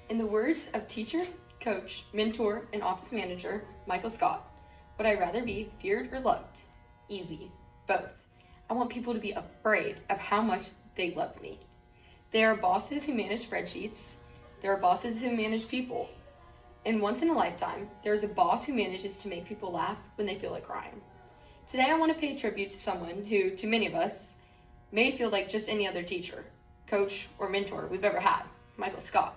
In the words of teacher, coach, mentor, and office manager Michael Scott, would I rather be feared or loved? Easy. Both. I want people to be afraid of how much they love me. There are bosses who manage spreadsheets. There are bosses who manage people. And once in a lifetime, there is a boss who manages to make people laugh when they feel like crying. Today, I want to pay tribute to someone who, to many of us, may feel like just any other teacher, coach, or mentor we've ever had, Michael Scott.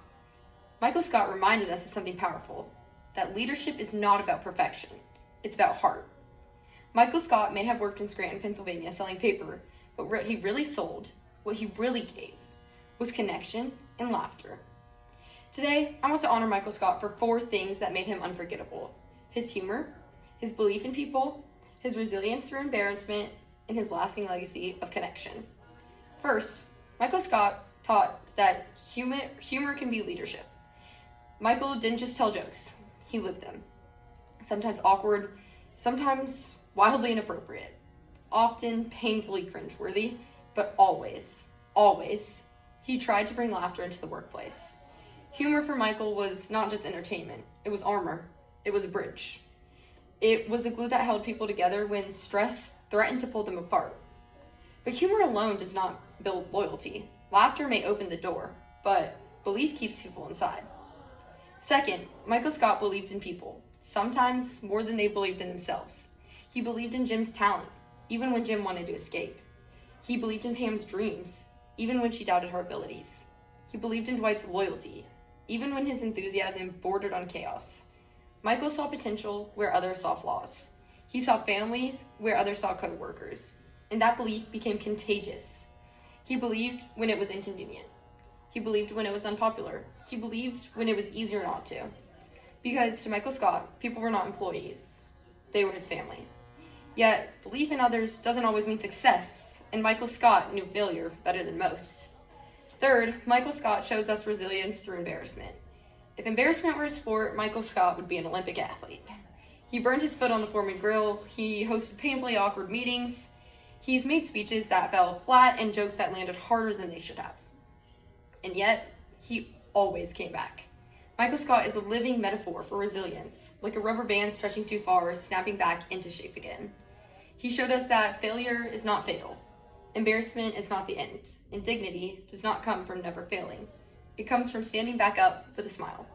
Michael Scott reminded us of something powerful, that leadership is not about perfection, it's about heart. Michael Scott may have worked in Scranton, Pennsylvania selling paper, but what he really sold, what he really gave, was connection and laughter. Today, I want to honor Michael Scott for 4 things that made him unforgettable: his humor, his belief in people, his resilience through embarrassment, and his lasting legacy of connection. First, Michael Scott taught that humor can be leadership. Michael didn't just tell jokes, he lived them. Sometimes awkward, sometimes wildly inappropriate, often painfully cringeworthy, but always, he tried to bring laughter into the workplace. Humor for Michael was not just entertainment, it was armor, it was a bridge. It was the glue that held people together when stress threatened to pull them apart. But humor alone does not build loyalty. Laughter may open the door, but belief keeps people inside. Second, Michael Scott believed in people, sometimes more than they believed in themselves. He believed in Jim's talent, even when Jim wanted to escape. He believed in Pam's dreams, even when she doubted her abilities. He believed in Dwight's loyalty, even when his enthusiasm bordered on chaos. Michael saw potential where others saw flaws. He saw families where others saw co-workers, and that belief became contagious. He believed when it was inconvenient. He believed when it was unpopular. He believed when it was easier not to. Because to Michael Scott, people were not employees. They were his family. Yet, belief in others doesn't always mean success, and Michael Scott knew failure better than most. Third, Michael Scott shows us resilience through embarrassment. If embarrassment were a sport, Michael Scott would be an Olympic athlete. He burned his foot on the Foreman grill. He hosted painfully awkward meetings. He's made speeches that fell flat and jokes that landed harder than they should have. And yet, he always came back. Michael Scott is a living metaphor for resilience, like a rubber band stretching too far, snapping back into shape again. He showed us that failure is not fatal. Embarrassment is not the end, and dignity does not come from never failing. It comes from standing back up with a smile.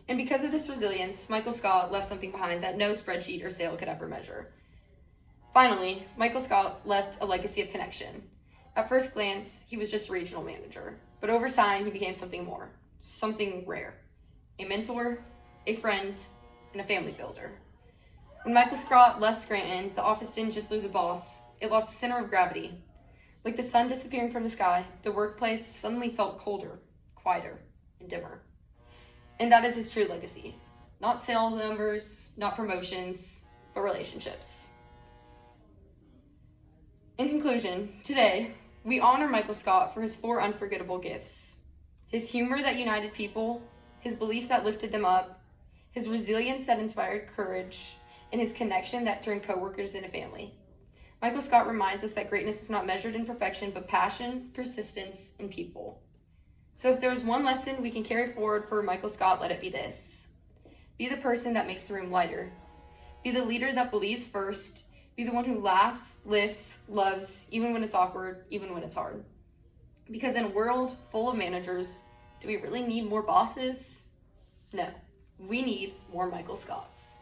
And because of this resilience, Michael Scott left something behind that no spreadsheet or sale could ever measure. Finally, Michael Scott left a legacy of connection. At first glance, he was just a regional manager, but over time, he became something more, something rare. A mentor, a friend, and a family builder. When Michael Scott left Scranton, the office didn't just lose a boss, it lost the center of gravity. Like the sun disappearing from the sky, the workplace suddenly felt colder, quieter, and dimmer. And that is his true legacy. Not sales numbers, not promotions, but relationships. In conclusion, today, we honor Michael Scott for his 4 unforgettable gifts. His humor that united people, his belief that lifted them up, his resilience that inspired courage, and his connection that turned coworkers into family. Michael Scott reminds us that greatness is not measured in perfection, but passion, persistence, and people. So if there's one lesson we can carry forward for Michael Scott, let it be this. Be the person that makes the room lighter. Be the leader that believes first. Be the one who laughs, lifts, loves, even when it's awkward, even when it's hard. Because in a world full of managers, do we really need more bosses? No, we need more Michael Scotts.